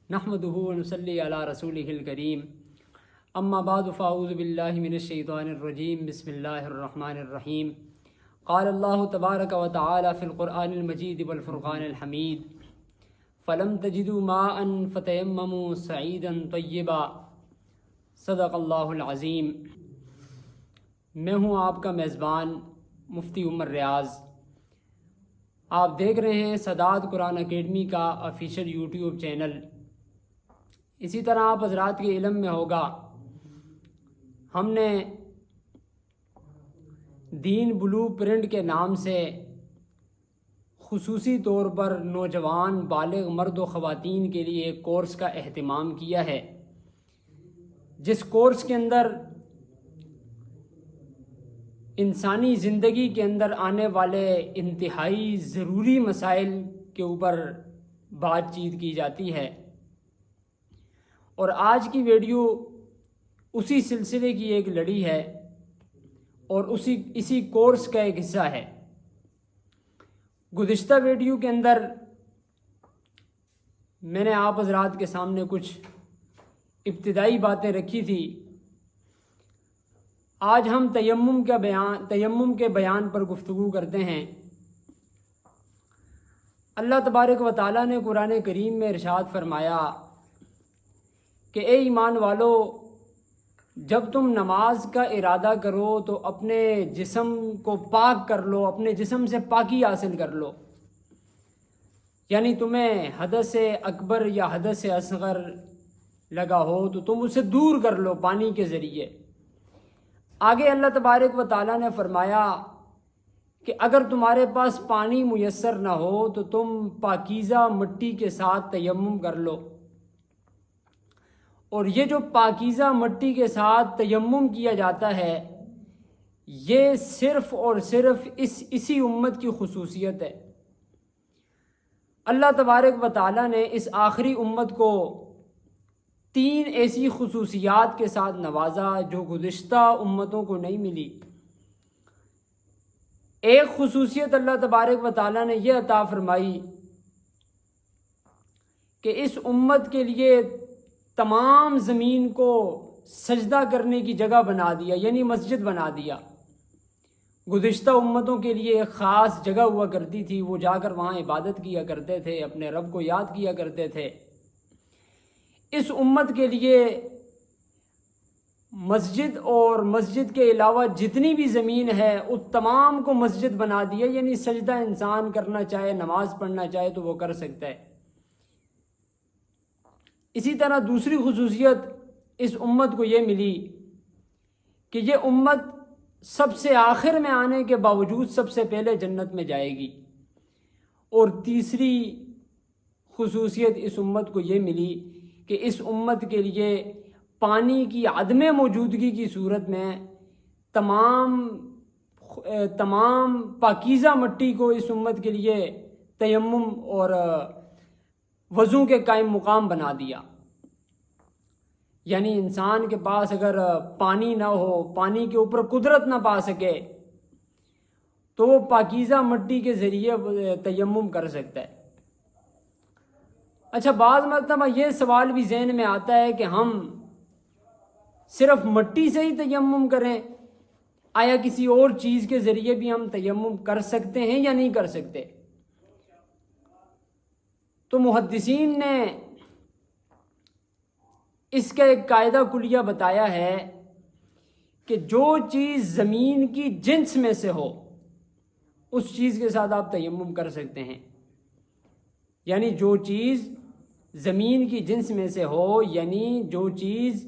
نحمدہ ونصلی علی رسولہ الکریم اما بعد فاعوذ باللہ من الشیطان الرجیم بسم اللہ الرحمن الرحیم قال اللہ تبارک و تعالی فی القرآن المجید والفرقان الحمید فلم تجدوا ماء فتیمموا سعیدا طیبا صدق اللہ العظیم۔ میں ہوں آپ کا میزبان مفتی عمر ریاض۔ آپ دیکھ رہے ہیں سداد قرآن اکیڈمی کا آفیشیل یوٹیوب چینل۔ اسی طرح آپ حضرات کے علم میں ہوگا، ہم نے دین بلو پرنٹ کے نام سے خصوصی طور پر نوجوان بالغ مرد و خواتین کے لیے ایک کورس کا اہتمام کیا ہے، جس کورس کے اندر انسانی زندگی کے اندر آنے والے انتہائی ضروری مسائل کے اوپر بات چیت کی جاتی ہے، اور آج کی ویڈیو اسی سلسلے کی ایک لڑی ہے اور اسی کورس کا ایک حصہ ہے۔ گزشتہ ویڈیو کے اندر میں نے آپ حضرات کے سامنے کچھ ابتدائی باتیں رکھی تھی۔ آج ہم تیمم کے بیان پر گفتگو کرتے ہیں۔ اللہ تبارک و تعالیٰ نے قرآن کریم میں ارشاد فرمایا کہ اے ایمان والو، جب تم نماز کا ارادہ کرو تو اپنے جسم کو پاک کر لو، اپنے جسم سے پاکی حاصل کر لو، یعنی تمہیں حدث اکبر یا حدث اصغر لگا ہو تو تم اسے دور کر لو پانی کے ذریعے۔ آگے اللہ تبارک و تعالیٰ نے فرمایا کہ اگر تمہارے پاس پانی میسر نہ ہو تو تم پاکیزہ مٹی کے ساتھ تیمم کر لو، اور یہ جو پاکیزہ مٹی کے ساتھ تیمم کیا جاتا ہے یہ صرف اور صرف اسی امت کی خصوصیت ہے۔ اللہ تبارک و تعالیٰ نے اس آخری امت کو 3 ایسی خصوصیات کے ساتھ نوازا جو گزشتہ امتوں کو نہیں ملی۔ ایک خصوصیت اللہ تبارک و تعالیٰ نے یہ عطا فرمائی کہ اس امت کے لیے تمام زمین کو سجدہ کرنے کی جگہ بنا دیا، یعنی مسجد بنا دیا۔ گزشتہ امتوں کے لیے ایک خاص جگہ ہوا کرتی تھی، وہ جا کر وہاں عبادت کیا کرتے تھے، اپنے رب کو یاد کیا کرتے تھے۔ اس امت کے لیے مسجد اور مسجد کے علاوہ جتنی بھی زمین ہے اس تمام کو مسجد بنا دیا، یعنی سجدہ انسان کرنا چاہے، نماز پڑھنا چاہے تو وہ کر سکتا ہے۔ اسی طرح دوسری خصوصیت اس امت کو یہ ملی کہ یہ امت سب سے آخر میں آنے کے باوجود سب سے پہلے جنت میں جائے گی۔ اور تیسری خصوصیت اس امت کو یہ ملی کہ اس امت کے لیے پانی کی عدم موجودگی کی صورت میں تمام پاکیزہ مٹی کو اس امت کے لیے تیمم اور وضو کے قائم مقام بنا دیا۔ یعنی انسان کے پاس اگر پانی نہ ہو، پانی کے اوپر قدرت نہ پا سکے تو وہ پاکیزہ مٹی کے ذریعے تیمم کر سکتا ہے۔ اچھا، بعض مرتبہ یہ سوال بھی ذہن میں آتا ہے کہ ہم صرف مٹی سے ہی تیمم کریں، آیا کسی اور چیز کے ذریعے بھی ہم تیمم کر سکتے ہیں یا نہیں کر سکتے؟ تو محدثین نے اس کا ایک قاعدہ کلیہ بتایا ہے کہ جو چیز زمین کی جنس میں سے ہو اس چیز کے ساتھ آپ تیمم کر سکتے ہیں۔ یعنی جو چیز زمین کی جنس میں سے ہو، یعنی جو چیز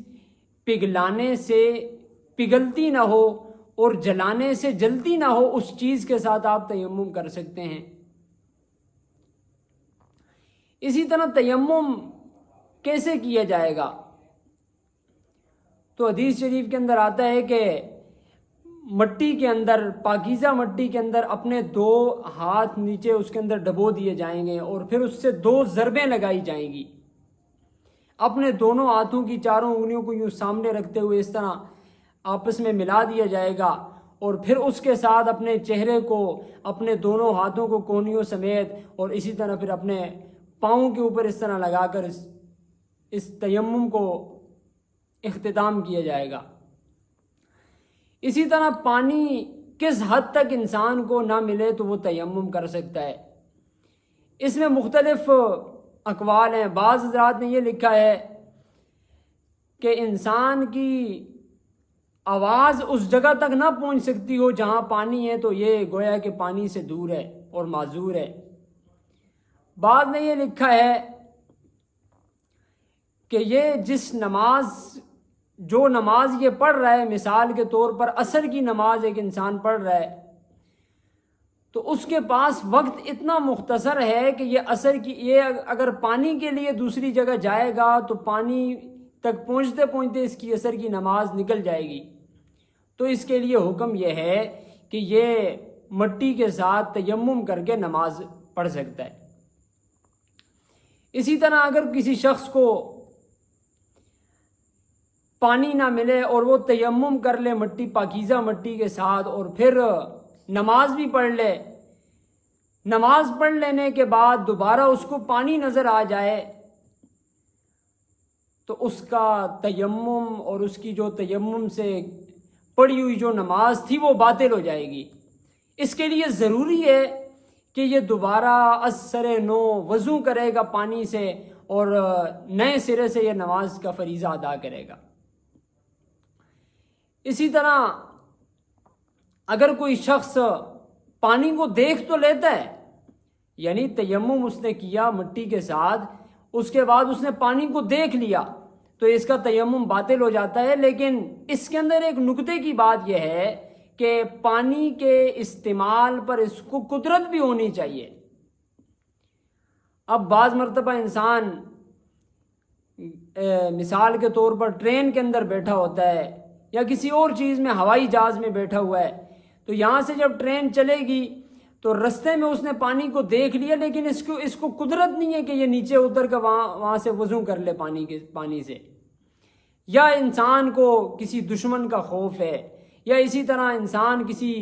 پگھلانے سے پگھلتی نہ ہو اور جلانے سے جلتی نہ ہو، اس چیز کے ساتھ آپ تیمم کر سکتے ہیں۔ اسی طرح تیمم کیسے کیا جائے گا؟ تو حدیث شریف کے اندر آتا ہے کہ مٹی کے اندر، پاکیزہ مٹی کے اندر اپنے 2 ہاتھ نیچے اس کے اندر ڈبو دیے جائیں گے اور پھر اس سے 2 ضربیں لگائی جائیں گی۔ اپنے دونوں ہاتھوں کی چاروں انگلیوں کو یوں سامنے رکھتے ہوئے اس طرح آپس میں ملا دیا جائے گا، اور پھر اس کے ساتھ اپنے چہرے کو، اپنے دونوں ہاتھوں کو کونیوں سمیت، اور اسی طرح پھر اپنے پاؤں کے اوپر اس طرح لگا کر اس تیمم کو اختتام کیا جائے گا۔ اسی طرح پانی کس حد تک انسان کو نہ ملے تو وہ تیمم کر سکتا ہے، اس میں مختلف اقوال ہیں۔ بعض حضرات نے یہ لکھا ہے کہ انسان کی آواز اس جگہ تک نہ پہنچ سکتی ہو جہاں پانی ہے تو یہ گویا کہ پانی سے دور ہے اور معذور ہے۔ بعض نے یہ لکھا ہے کہ یہ جو نماز یہ پڑھ رہا ہے، مثال کے طور پر عصر کی نماز ایک انسان پڑھ رہا ہے، تو اس کے پاس وقت اتنا مختصر ہے کہ یہ اگر پانی کے لیے دوسری جگہ جائے گا تو پانی تک پہنچتے پہنچتے اس کی عصر کی نماز نکل جائے گی۔ تو اس کے لیے حکم یہ ہے کہ یہ مٹی کے ساتھ تیمم کر کے نماز پڑھ سکتا ہے۔ اسی طرح اگر کسی شخص کو پانی نہ ملے اور وہ تیمم کر لے پاکیزہ مٹی کے ساتھ اور پھر نماز بھی پڑھ لے، نماز پڑھ لینے کے بعد دوبارہ اس کو پانی نظر آ جائے تو اس کا تیمم اور اس کی جو تیمم سے پڑھی ہوئی جو نماز تھی وہ باطل ہو جائے گی۔ اس کے لیے ضروری ہے کہ یہ دوبارہ از سر نو وضو کرے گا پانی سے اور نئے سرے سے یہ نماز کا فریضہ ادا کرے گا۔ اسی طرح اگر کوئی شخص پانی کو دیکھ تو لیتا ہے، یعنی تیمم اس نے کیا مٹی کے ساتھ، اس کے بعد اس نے پانی کو دیکھ لیا تو اس کا تیمم باطل ہو جاتا ہے، لیکن اس کے اندر ایک نکتے کی بات یہ ہے کہ پانی کے استعمال پر اس کو قدرت بھی ہونی چاہیے۔ اب بعض مرتبہ انسان مثال کے طور پر ٹرین کے اندر بیٹھا ہوتا ہے یا کسی اور چیز میں، ہوائی جہاز میں بیٹھا ہوا ہے، تو یہاں سے جب ٹرین چلے گی تو رستے میں اس نے پانی کو دیکھ لیا، لیکن اس کو قدرت نہیں ہے کہ یہ نیچے اتر کر وہاں سے وضو کر لے پانی سے۔ یا انسان کو کسی دشمن کا خوف ہے، یا اسی طرح انسان کسی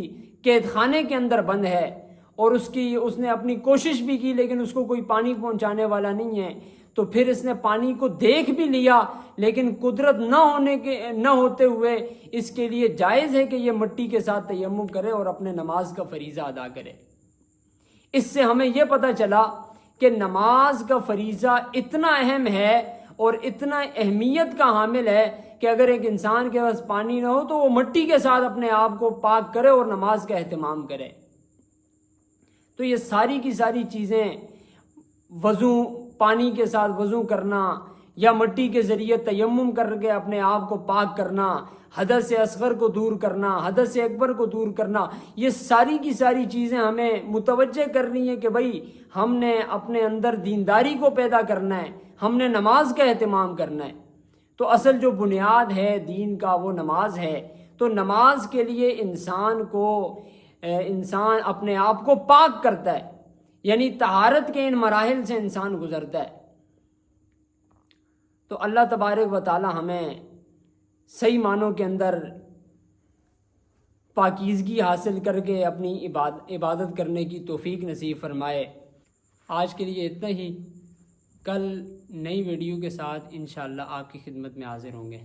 قید خانے کے اندر بند ہے اور اس نے اپنی کوشش بھی کی لیکن اس کو کوئی پانی پہنچانے والا نہیں ہے، تو پھر اس نے پانی کو دیکھ بھی لیا لیکن قدرت نہ ہوتے ہوئے اس کے لیے جائز ہے کہ یہ مٹی کے ساتھ تیمم کرے اور اپنے نماز کا فریضہ ادا کرے۔ اس سے ہمیں یہ پتہ چلا کہ نماز کا فریضہ اتنا اہم ہے اور اتنا اہمیت کا حامل ہے کہ اگر ایک انسان کے پاس پانی نہ ہو تو وہ مٹی کے ساتھ اپنے آپ کو پاک کرے اور نماز کا اہتمام کرے۔ تو یہ ساری کی ساری چیزیں، وضو، پانی کے ساتھ وضو کرنا یا مٹی کے ذریعے تیمم کر کے اپنے آپ کو پاک کرنا، حدث اصغر کو دور کرنا، حدث اکبر کو دور کرنا، یہ ساری کی ساری چیزیں ہمیں متوجہ کر رہی ہیں کہ بھائی ہم نے اپنے اندر دینداری کو پیدا کرنا ہے، ہم نے نماز کا اہتمام کرنا ہے۔ تو اصل جو بنیاد ہے دین کا وہ نماز ہے۔ تو نماز کے لیے انسان اپنے آپ کو پاک کرتا ہے، یعنی طہارت کے ان مراحل سے انسان گزرتا ہے۔ تو اللہ تبارک و تعالی ہمیں صحیح معنوں کے اندر پاکیزگی حاصل کر کے اپنی عبادت کرنے کی توفیق نصیب فرمائے۔ آج کے لیے اتنا ہی، کل نئی ویڈیو کے ساتھ انشاءاللہ آپ کی خدمت میں حاضر ہوں گے۔